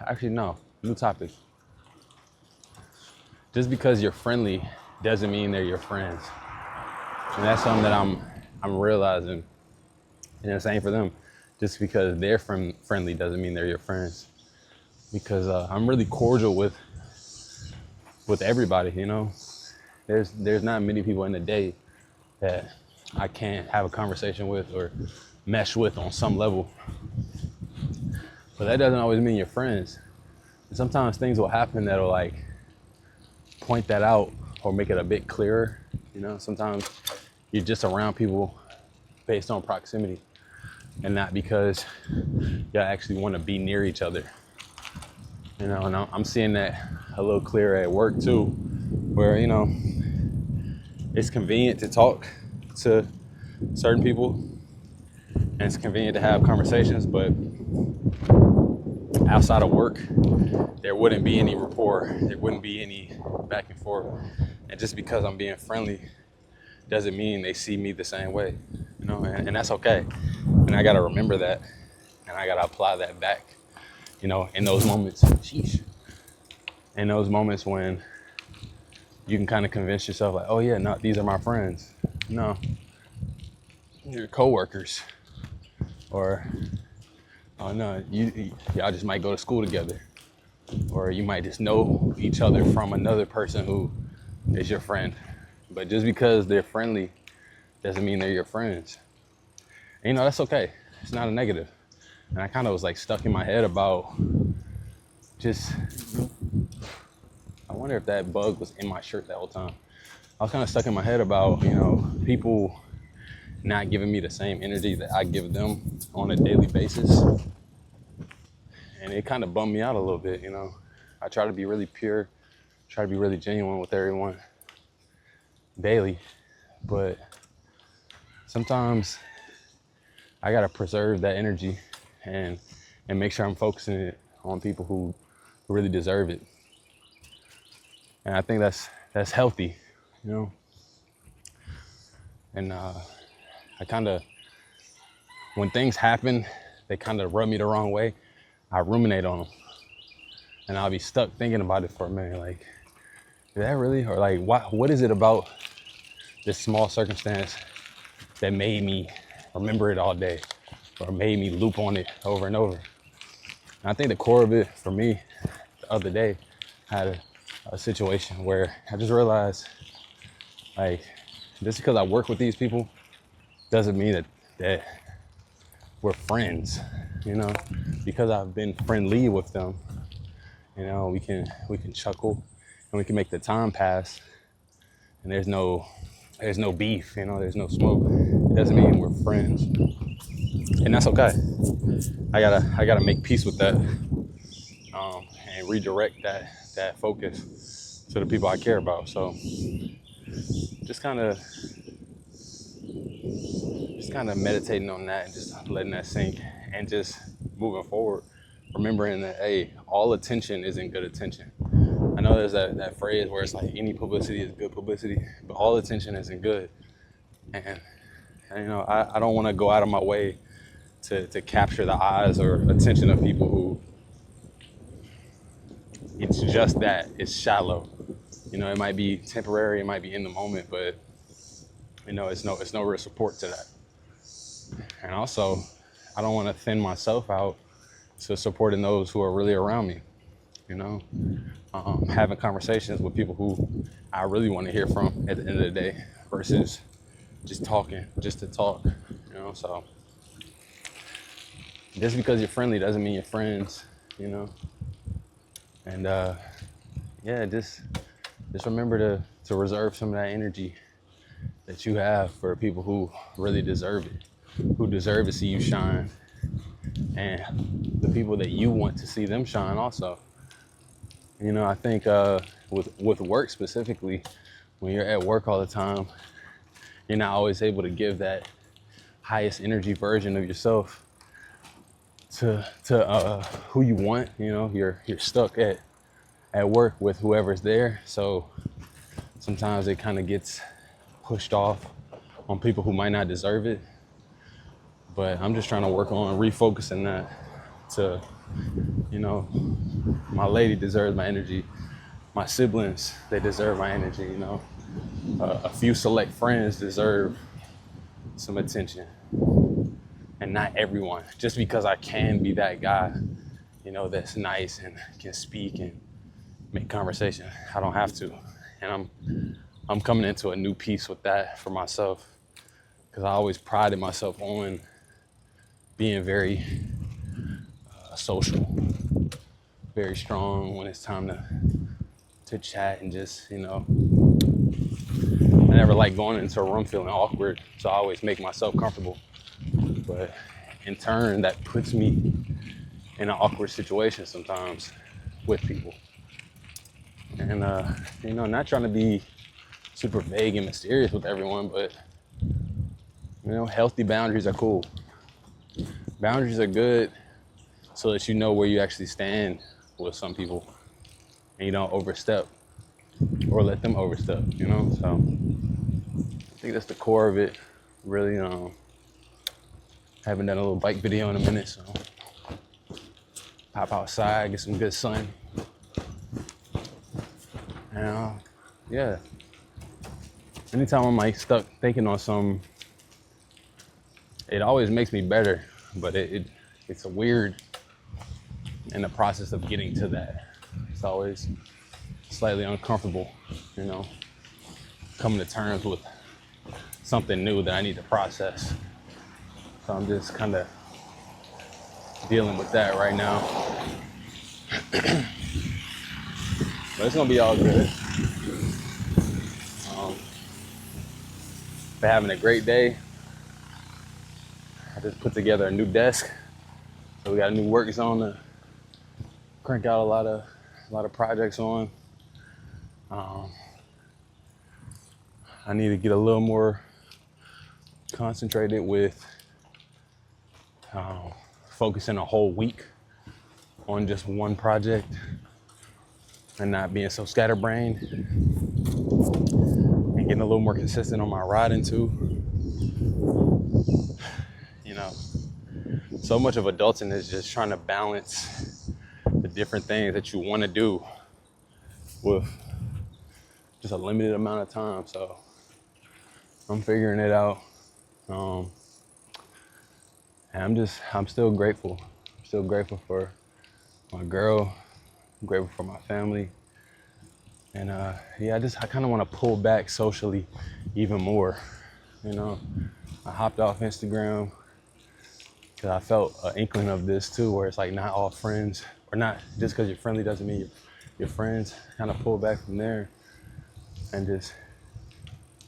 Actually, no. New topic. Just because you're friendly doesn't mean they're your friends. And that's something that I'm realizing. And the same for them. Just because they're friendly doesn't mean they're your friends. Because I'm really cordial with everybody, you know. There's not many people in the day that I can't have a conversation with or mesh with on some level. But that doesn't always mean you're friends. And sometimes things will happen that'll like point that out or make it a bit clearer. You know, sometimes you're just around people based on proximity and not because you actually want to be near each other. You know, and I'm seeing that a little clearer at work too, where, you know, it's convenient to talk to certain people and it's convenient to have conversations, but outside of work, there wouldn't be any rapport. There wouldn't be any back and forth. And just because I'm being friendly doesn't mean they see me the same way, you know, and that's okay. And I gotta remember that, and I gotta apply that back, you know, in those moments. Sheesh. In those moments when you can kind of convince yourself like, oh yeah, no, these are my friends. No, your coworkers, or oh no, y'all just might go to school together, or you might just know each other from another person who is your friend. But just because they're friendly doesn't mean they're your friends. And, you know, that's okay. It's not a negative. And I kind of was like stuck in my head about just, I wonder if that bug was in my shirt that whole time. I was kind of stuck in my head about, you know, people not giving me the same energy that I give them on a daily basis. And it kind of bummed me out a little bit, you know. I try to be really pure, try to be really genuine with everyone daily, but sometimes I gotta preserve that energy and make sure I'm focusing it on people who really deserve it. And I think that's healthy, you know. And I kind of, when things happen, they kind of rub me the wrong way, I ruminate on them. And I'll be stuck thinking about it for a minute, like, is that really? Or like, what is it about this small circumstance that made me remember it all day or made me loop on it over and over? And I think the core of it for me the other day, I had a situation where I just realized, like, just because I work with these people doesn't mean that we're friends, you know. Because I've been friendly with them, you know, we can chuckle and we can make the time pass, and there's no beef, you know, there's no smoke. It doesn't mean we're friends, and that's okay. I gotta make peace with that, and redirect that focus to the people I care about. So just kind of meditating on that and just letting that sink, and just moving forward, remembering that, hey, all attention isn't good attention. I know there's that phrase where it's like any publicity is good publicity, but all attention isn't good. And you know, I don't want to go out of my way to capture the eyes or attention of people who it's just that, it's shallow. You know, it might be temporary, it might be in the moment, but you know, it's no real support to that. And also, I don't want to thin myself out to supporting those who are really around me, you know, having conversations with people who I really want to hear from at the end of the day versus just talking just to talk, you know. So just because you're friendly doesn't mean you're friends, you know. And yeah, just remember to reserve some of that energy that you have for people who really deserve it, who deserve to see you shine, and the people that you want to see them shine also. You know, I think with work specifically, when you're at work all the time, you're not always able to give that highest energy version of yourself to who you want. You know, you're stuck at work with whoever's there. So sometimes it kind of gets pushed off on people who might not deserve it. But I'm just trying to work on refocusing that to, you know, My lady deserves my energy. My siblings, they deserve my energy, you know. A few select friends deserve some attention, and not everyone. Just because I can be that guy, you know, that's nice and can speak and make conversation, I don't have to. And I'm coming into a new piece with that for myself, because I always prided myself on being very social, very strong when it's time to chat and just, you know, I never like going into a room feeling awkward, so I always make myself comfortable. But in turn, that puts me in an awkward situation sometimes with people. And, you know, not trying to be super vague and mysterious with everyone, but, you know, healthy boundaries are cool. Boundaries are good so that you know where you actually stand with some people and you don't overstep or let them overstep, you know? So I think that's the core of it. Really, haven't done a little bike video in a minute, so pop outside, get some good sun. And yeah, anytime I'm like stuck thinking on something, it always makes me better, but it's a weird in the process of getting to that. It's always slightly uncomfortable, you know, coming to terms with something new that I need to process. So I'm just kind of dealing with that right now. But it's gonna be all good. Been having a great day. I just put together a new desk, so we got a new work zone to crank out a lot of projects on. I need to get a little more concentrated with focusing a whole week on just one project and not being so scatterbrained, and getting a little more consistent on my riding too. You know, so much of adulting is just trying to balance the different things that you want to do with just a limited amount of time. So I'm figuring it out. And I'm still grateful. I'm still grateful for my girl. I'm grateful for my family. And yeah, I kind of want to pull back socially even more. You know, I hopped off Instagram because I felt an inkling of this too, where it's like not all friends, or not just because you're friendly doesn't mean you're friends. Kind of pull back from there and just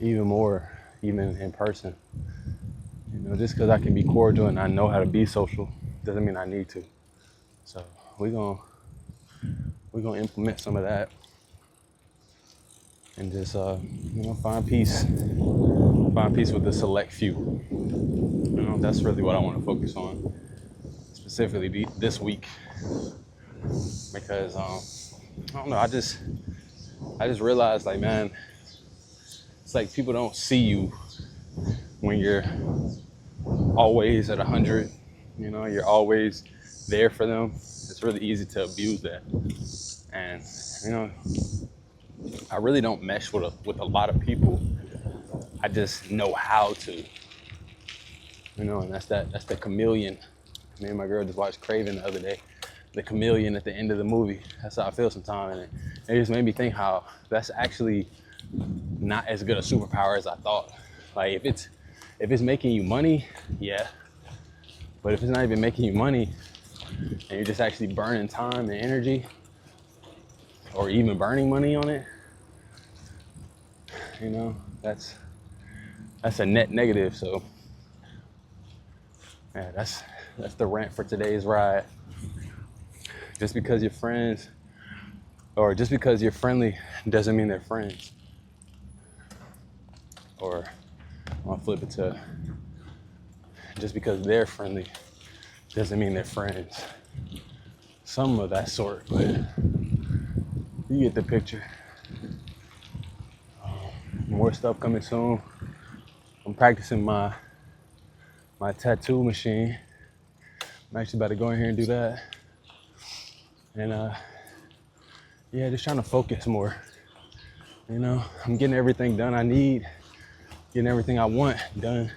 even more, even in person. You know, just because I can be cordial and I know how to be social doesn't mean I need to. So we're gonna implement some of that and just you know, find peace with the select few. You know, that's really what I want to focus on, specifically this week, because I don't know, I just realized, like, man, it's like people don't see you when you're always at 100. You know, you're always there for them. It's really easy to abuse that. And you know, I really don't mesh with a lot of people. I just know how to. You know, and that's the chameleon. Me and my girl just watched Craven the other day. The chameleon at the end of the movie. That's how I feel sometimes. And it just made me think how that's actually not as good a superpower as I thought. Like if it's making you money, yeah. But if it's not even making you money and you're just actually burning time and energy, or even burning money on it, you know, that's a net negative. So yeah, that's the rant for today's ride. Just because you're friends, or just because you're friendly, doesn't mean they're friends. Or I'll flip it to, just because they're friendly doesn't mean they're friends. Some of that sort, but you get the picture. More stuff coming soon. I'm practicing my tattoo machine. I'm actually about to go in here and do that. And yeah, just trying to focus more. You know, I'm getting everything done I need, getting everything I want done,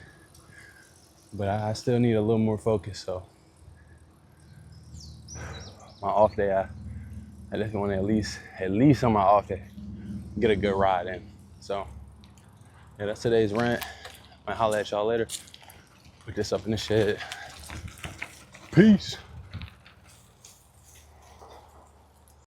but I still need a little more focus. So my off day, I definitely want to at least on my off day, get a good ride in. So yeah, that's today's rant. Might holler at y'all later. Put this up in the shed. Peace.